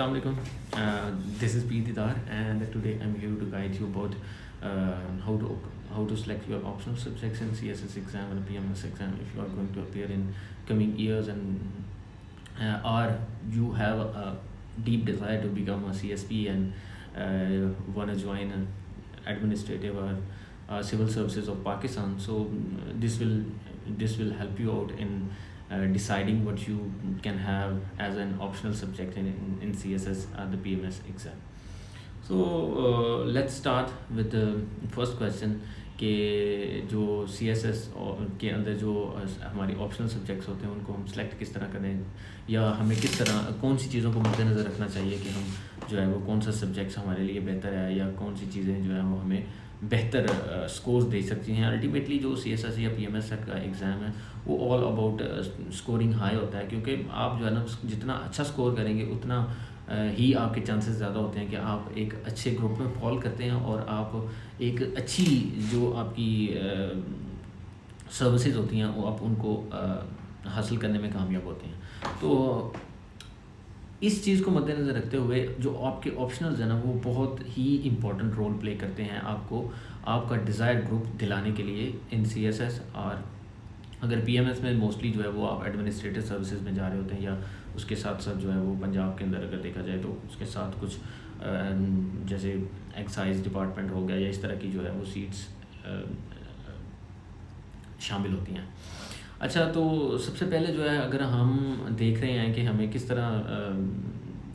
Assalamualaikum. This is P. Didar, and today I'm here to guide you about how to select your optional subjects in CSS exam and PMS exam if you are going to appear in coming years, and or you have a deep desire to become a CSP and want to join an administrative or civil services of Pakistan. So this will help you out in deciding what you can have as an optional subject in CSS or the PMS exam. So let's start with the first question कि जो CSS के अंदर जो हमारी optional subjects होते हैं उनको हम सेलेक्ट किस तरह करें, या हमें किस तरह कौन सी चीज़ों को मद्देनज़र रखना चाहिए कि हम जो है वो कौन सा सब्जेक्ट्स हमारे लिए बेहतर है, या कौन सी चीज़ें जो है वो हमें बेहतर स्कोर्स दे सकती हैं। अल्टीमेटली जो CSS या PMS का एग्ज़ाम है वो ऑल अबाउट स्कोरिंग हाई होता है, क्योंकि आप जो है ना जितना अच्छा स्कोर करेंगे उतना ही आपके चांसेस ज़्यादा होते हैं कि आप एक अच्छे ग्रुप में फॉल करते हैं और आप एक अच्छी जो आपकी सर्विसेज होती हैं वो आप उनको हासिल करने में कामयाब होते हैं। तो इस चीज़ को मद्देनज़र रखते हुए जो आपके ऑप्शनल्स हैं ना वो बहुत ही इम्पोर्टेंट रोल प्ले करते हैं आपको आपका डिज़ायर्ड ग्रुप दिलाने के लिए इन CSS। और अगर PMS में मोस्टली जो है वो आप एडमिनिस्ट्रेटिव सर्विसेज में जा रहे होते हैं, या उसके साथ साथ जो है वो पंजाब के अंदर अगर देखा जाए तो उसके साथ कुछ जैसे एक्साइज डिपार्टमेंट हो गया या इस तरह की जो है वो सीट्स शामिल होती हैं। अच्छा, तो सबसे पहले जो है अगर हम देख रहे हैं कि हमें किस तरह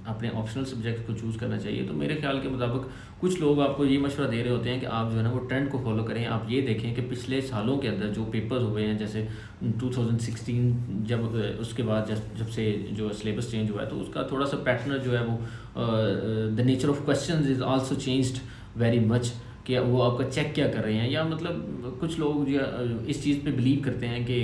अपने ऑप्शनल सब्जेक्ट को चूज़ करना चाहिए, तो मेरे ख्याल के मुताबिक कुछ लोग आपको ये मशवरा दे रहे होते हैं कि आप जो है ना वो ट्रेंड को फॉलो करें। आप ये देखें कि पिछले सालों के अंदर जो पेपर्स हुए हैं, जैसे 2016 जब उसके बाद जब से जो सिलेबस चेंज हुआ है तो उसका थोड़ा सा पैटर्न जो है वो the nature of questions is also changed very much, कि वो आपका चेक क्या कर रहे हैं, या मतलब कुछ लोग जो इस चीज़ पे बिलीव करते हैं कि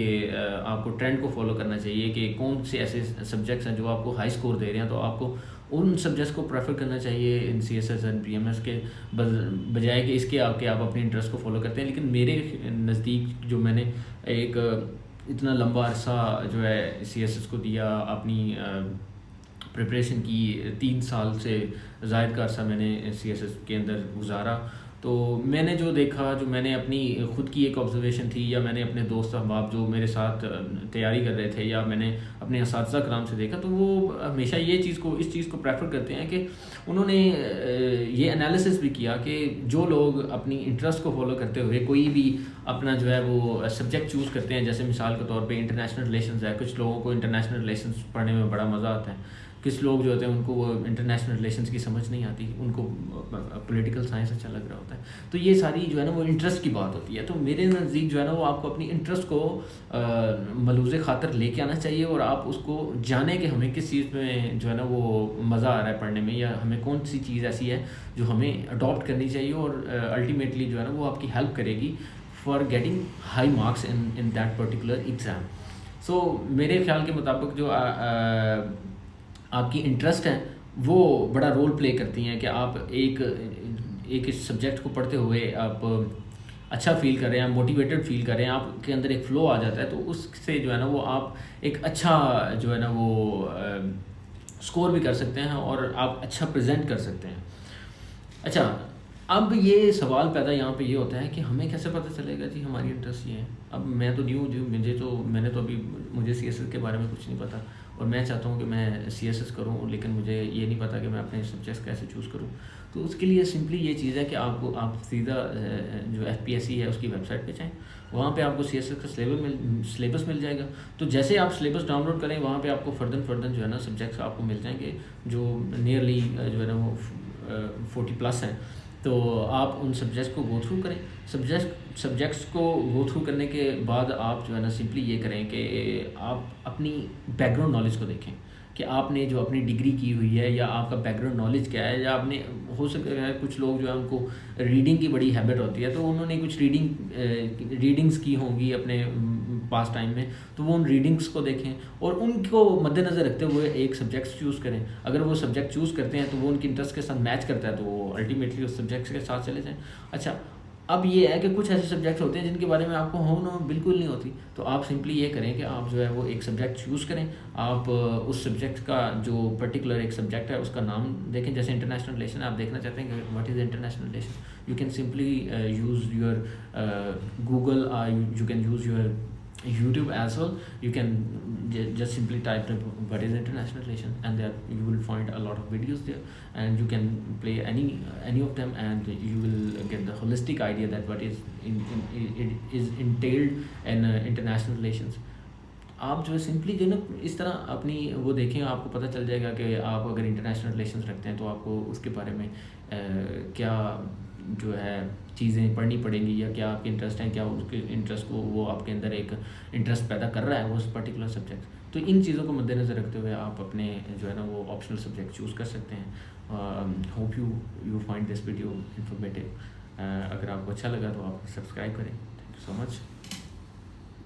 आपको ट्रेंड को फॉलो करना चाहिए कि कौन से ऐसे सब्जेक्ट्स हैं जो आपको हाई स्कोर दे रहे हैं, तो आपको उन सब्जेक्ट्स को प्रेफर करना चाहिए इन CSS एंड PMS के बजाय कि इसके आपके आप अपने इंटरेस्ट को फॉलो करते हैं। लेकिन मेरे नज़दीक जो मैंने एक इतना लंबा अरसा जो है CSS को दिया, अपनी प्रिपरेशन की 3 साल से ज़ायद का अरसा मैंने CSS के अंदर गुजारा, तो मैंने जो देखा, जो मैंने अपनी ख़ुद की एक ऑब्जर्वेशन थी, या मैंने अपने दोस्त अहबाब जो मेरे साथ तैयारी कर रहे थे, या मैंने अपने असातिज़ा कराम से देखा, तो वो हमेशा इस चीज़ को प्रेफर करते हैं कि उन्होंने ये एनालिसिस भी किया कि जो लोग अपनी इंटरेस्ट को फॉलो करते हुए कोई भी अपना जो है वो सब्जेक्ट चूज़ करते हैं, जैसे मिसाल के तौर पे इंटरनेशनल रिलेशंस है, कुछ लोगों को इंटरनेशनल रिलेशंस पढ़ने में बड़ा मज़ा आता है, किस लोग जो होते हैं उनको वो इंटरनेशनल रिलेशंस की समझ नहीं आती, उनको पॉलिटिकल साइंस अच्छा लग रहा होता है। तो ये सारी जो है ना वो इंटरेस्ट की बात होती है। तो मेरे नज़दीक जो है ना वो आपको अपनी इंटरेस्ट को मलूज़ ख़ातर लेके आना चाहिए, और आप उसको जाने कि हमें किस चीज़ में जो है ना वो मज़ा आ रहा है पढ़ने में, या हमें कौन सी चीज़ ऐसी है जो हमें अडॉप्ट करनी चाहिए, और अल्टीमेटली जो है ना वो आपकी हेल्प करेगी for getting high marks in that particular exam. So मेरे ख्याल के मुताबिक जो आपकी इंटरेस्ट है वो बड़ा रोल प्ले करती हैं कि आप एक इस सब्जेक्ट को पढ़ते हुए आप अच्छा फ़ील कर रहे हैं, मोटिवेटेड फ़ील कर रहे हैं, आपके अंदर एक फ़्लो आ जाता है, तो उससे जो है ना वो आप एक अच्छा जो है ना वो स्कोर भी कर सकते हैं और आप अच्छा प्रेजेंट कर सकते हैं। अच्छा, अब ये सवाल पैदा यहाँ पे ये होता है कि हमें कैसे पता चलेगा जी हमारी इंटरेस्ट ये है। अब मैं तो न्यू जो मुझे CSS के बारे में कुछ नहीं पता, और मैं चाहता हूँ कि मैं CSS करूँ, लेकिन मुझे ये नहीं पता कि मैं अपने सब्जेक्ट्स कैसे चूज़ करूँ। तो उसके लिए सिंपली ये चीज़ है कि आप सीधा जो FPSC है उसकी वेबसाइट पे जाएँ, वहाँ पे आपको CSS का सिलेबस मिल जाएगा। तो जैसे आप सिलेबस डाउनलोड करें, वहाँ पे आपको फर्दर जो है ना सब्जेक्ट्स आपको मिल जाएंगे जो नियरली जो है ना वो 40+ हैं। तो आप उन सब्जेक्ट्स को गो थ्रू करें। सब्जेक्ट्स को गो थ्रू करने के बाद आप जो है ना सिंपली ये करें कि आप अपनी बैकग्राउंड नॉलेज को देखें कि आपने जो अपनी डिग्री की हुई है, या आपका बैकग्राउंड नॉलेज क्या है, या आपने हो सकता है कुछ लोग जो है उनको रीडिंग की बड़ी हैबिट होती है, तो उन्होंने कुछ रीडिंग्स की होंगी अपने पास टाइम में, तो वो उन रीडिंग्स को देखें और उनको मद्देनज़र रखते हुए एक सब्जेक्ट चूज़ करें। अगर वो सब्जेक्ट चूज़ करते हैं तो वो उनकी इंटरेस्ट के साथ मैच करता है, तो वो अल्टीमेटली उस सब्जेक्ट के साथ चले जाएँ। अच्छा, अब ये है कि कुछ ऐसे सब्जेक्ट्स होते हैं जिनके बारे में आपको हो नो बिल्कुल नहीं होती, तो आप सिंपली ये करें कि आप जो है वो एक सब्जेक्ट चूज़ करें। आप उस सब्जेक्ट का जो पर्टिकुलर एक सब्जेक्ट है उसका नाम देखें। जैसे इंटरनेशनल रिलेशन आप देखना चाहते हैं कि what is international relation, you can simply use your Google, you can use your YouTube as well. You can just simply type what is international relation, and there you will find a lot of videos there, and you can play any of them, and you will get the holistic idea that what is it is entailed in international relations. आप जो है simply जो है ना इस तरह अपनी वो देखें, आपको पता चल जाएगा कि आप अगर इंटरनेशनल रिलेशंस रखते हैं तो आपको उसके बारे में क्या जो है चीज़ें पढ़नी पड़ेंगी, या क्या आपके इंटरेस्ट हैं, क्या उसके इंटरेस्ट को वो आपके अंदर एक इंटरेस्ट पैदा कर रहा है वो उस पर्टिकुलर सब्जेक्ट। तो इन चीज़ों को मद्देनज़र रखते हुए आप अपने जो है ना वो ऑप्शनल सब्जेक्ट चूज़ कर सकते हैं। Hope you find this video informative. अगर आपको अच्छा लगा तो आप सब्सक्राइब करें। Thank you so much.